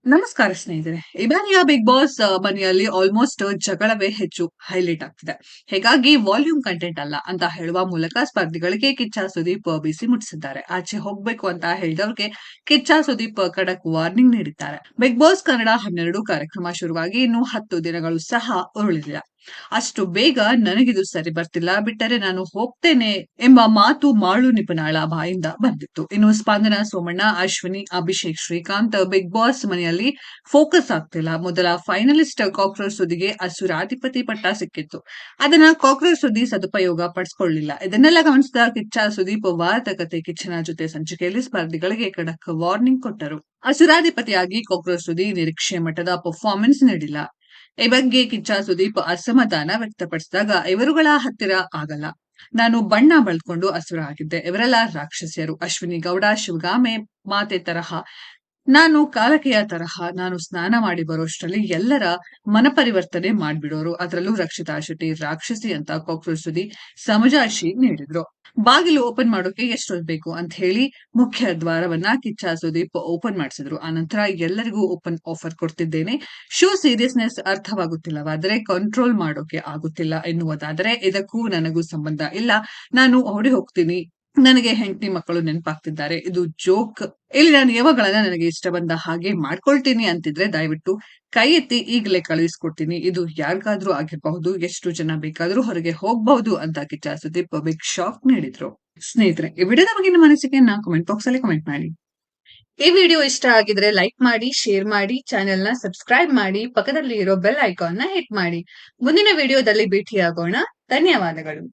ನಮಸ್ಕಾರ ಸ್ನೇಹಿತರೆ. ಈ ಬಾರಿಯ ಬಿಗ್ ಬಾಸ್ ಮನೆಯಲ್ಲಿ ಆಲ್ಮೋಸ್ಟ್ ಜಗಳವೇ ಹೆಚ್ಚು ಹೈಲೈಟ್ ಆಗ್ತಿದೆ. ಹೀಗಾಗಿ ವಾಲ್ಯೂಮ್ ಕಂಟೆಂಟ್ ಅಲ್ಲ ಅಂತ ಹೇಳುವ ಮೂಲಕ ಸ್ಪರ್ಧಿಗಳಿಗೆ ಕಿಚ್ಚ ಸುದೀಪ್ ಬಿಸಿ ಮುಟ್ಟಿಸಿದ್ದಾರೆ. ಆಚೆ ಹೋಗ್ಬೇಕು ಅಂತ ಹೇಳಿದವ್ರಿಗೆ ಕಿಚ್ಚ ಸುದೀಪ್ ಖಡಕ್ ವಾರ್ನಿಂಗ್ ನೀಡಿದ್ದಾರೆ. ಬಿಗ್ ಬಾಸ್ ಕನ್ನಡ 12 ಕಾರ್ಯಕ್ರಮ ಶುರುವಾಗಿ ಇನ್ನು 10 ದಿನಗಳು ಸಹ ಉರುಳಿಲ್ಲ. ಅಷ್ಟು ಬೇಗ ನನಗಿದು ಸರಿ ಬರ್ತಿಲ್ಲ, ಬಿಟ್ಟರೆ ನಾನು ಹೋಗ್ತೇನೆ ಎಂಬ ಮಾತು ಮಾಳು ನಿಪುಣಾಳ ಬಾಯಿಂದ ಬಂದಿತ್ತು. ಇನ್ನು ಸ್ಪಂದನ, ಸೋಮಣ್ಣ, ಅಶ್ವಿನಿ, ಅಭಿಷೇಕ್, ಶ್ರೀಕಾಂತ್ ಬಿಗ್ ಬಾಸ್ ಮನೆಯಲ್ಲಿ ಫೋಕಸ್ ಆಗ್ತಿಲ್ಲ. ಮೊದಲ ಫೈನಲಿಸ್ಟ್ ಕಾಕ್ರೋಚ್ ಸುದ್ದಿಗೆ ಅಸುರಾಧಿಪತಿ ಪಟ್ಟ ಸಿಕ್ಕಿತ್ತು. ಅದನ್ನ ಕಾಕ್ರೋಚ್ ಸುದ್ದಿ ಸದುಪಯೋಗ ಪಡಿಸಿಕೊಳ್ಳಿಲ್ಲ. ಇದನ್ನೆಲ್ಲ ಗಮನಿಸಿದ ಕಿಚ್ಚ ಸುದೀಪ್ ವಾರದ ಕತೆ ಕಿಚ್ಚನ ಜೊತೆ ಸಂಚಿಕೆಯಲ್ಲಿ ಸ್ಪರ್ಧಿಗಳಿಗೆ ಖಡಕ್ ವಾರ್ನಿಂಗ್ ಕೊಟ್ಟರು. ಅಸುರಾಧಿಪತಿಯಾಗಿ ಕಾಕ್ರೋಚ್ ಸುದ್ದಿ ನಿರೀಕ್ಷೆ ಮಟ್ಟದ ಪರ್ಫಾರ್ಮೆನ್ಸ್ ನೀಡಿಲ್ಲ. ಈ ಬಗ್ಗೆ ಕಿಚ್ಚ ಸುದೀಪ್ ಅಸಮಾಧಾನ ವ್ಯಕ್ತಪಡಿಸಿದಾಗ, ಇವರುಗಳ ಹತ್ತಿರ ಆಗಲ್ಲ. ನಾನು ಬಣ್ಣ ಬಳ್ಕೊಂಡು ಅಸುರ ಆಗಿದ್ದೆ. ಇವರೆಲ್ಲ ರಾಕ್ಷಸಿಯರು. ಅಶ್ವಿನಿ ಗೌಡ, ಶಿವಗಾಮೆ ಮಾತೆ ತರಹ, ನಾನು ಕಾಲಕೆಯ ತರಹ. ನಾನು ಸ್ನಾನ ಮಾಡಿ ಬರೋಷ್ಟರಲ್ಲಿ ಎಲ್ಲರ ಮನಪರಿವರ್ತನೆ ಮಾಡ್ಬಿಡೋರು. ಅದರಲ್ಲೂ ರಕ್ಷಿತಾ ಶೆಟ್ಟಿ ರಾಕ್ಷಸಿ ಅಂತ ಕಾಕ್ರೋಚ್ ಸುದ್ದಿ ಸಮಜಾಯಿಷಿ ನೀಡಿದ್ರು. ಬಾಗಿಲು ಓಪನ್ ಮಾಡೋಕೆ ಎಷ್ಟೊತ್ತು ಬೇಕು ಅಂತ ಹೇಳಿ ಮುಖ್ಯ ದ್ವಾರವನ್ನ ಕಿಚ್ಚ ಸುದೀಪ್ ಓಪನ್ ಮಾಡಿಸಿದ್ರು. ಆನಂತರ ಎಲ್ಲರಿಗೂ ಓಪನ್ ಆಫರ್ ಕೊಡ್ತಿದ್ದೇನೆ. ಶೋ ಸೀರಿಯಸ್ನೆಸ್ ಅರ್ಥವಾಗುತ್ತಿಲ್ಲವಾದರೆ ಕಂಟ್ರೋಲ್ ಮಾಡೋಕೆ ಆಗುತ್ತಿಲ್ಲ ಎನ್ನುವುದಾದರೆ ಇದಕ್ಕೂ ನನಗೂ ಸಂಬಂಧ ಇಲ್ಲ. ನಾನು ಓಡಿ ಹೋಗ್ತೀನಿ. ನನಗೆ ಹೆಂಡತಿ ಮಕ್ಕಳು ನೆನಪಾಗ್ತಿದ್ದಾರೆ. ಇದು ಜೋಕ್. ಇಲ್ಲಿ ನಾನು ನಿಯಮಗಳನ್ನ ನನಗೆ ಇಷ್ಟ ಬಂದ ಹಾಗೆ ಮಾಡ್ಕೊಳ್ತೀನಿ ಅಂತಿದ್ರೆ ದಯವಿಟ್ಟು ಕೈ ಎತ್ತಿ ಈಗಲೇ ಕಳುಹಿಸ್ಕೊಡ್ತೀನಿ. ಇದು ಯಾರಿಗಾದ್ರೂ ಆಗಿರಬಹುದು. ಎಷ್ಟು ಜನ ಬೇಕಾದ್ರೂ ಹೊರಗೆ ಹೋಗಬಹುದು ಅಂತ ಕಿಚ್ಚ ಸುದೀಪ್ ಬಿಗ್ ಶಾಕ್ ನೀಡಿದ್ರು. ಸ್ನೇಹಿತರೆ, ಈ ವಿಡಿಯೋದ ಬಗ್ಗೆ ನಿಮ್ಮ ಅನಿಸಿಕೆಯನ್ನ ಕಮೆಂಟ್ ಬಾಕ್ಸ್ ಅಲ್ಲಿ ಕಮೆಂಟ್ ಮಾಡಿ. ಈ ವಿಡಿಯೋ ಇಷ್ಟ ಆಗಿದ್ರೆ ಲೈಕ್ ಮಾಡಿ, ಶೇರ್ ಮಾಡಿ, ಚಾನೆಲ್ ನ ಸಬ್ಸ್ಕ್ರೈಬ್ ಮಾಡಿ, ಪಕ್ಕದಲ್ಲಿ ಇರೋ ಬೆಲ್ ಐಕಾನ್ ನ ಹಿಟ್ ಮಾಡಿ. ಮುಂದಿನ ವಿಡಿಯೋದಲ್ಲಿ ಭೇಟಿಯಾಗೋಣ. ಧನ್ಯವಾದಗಳು.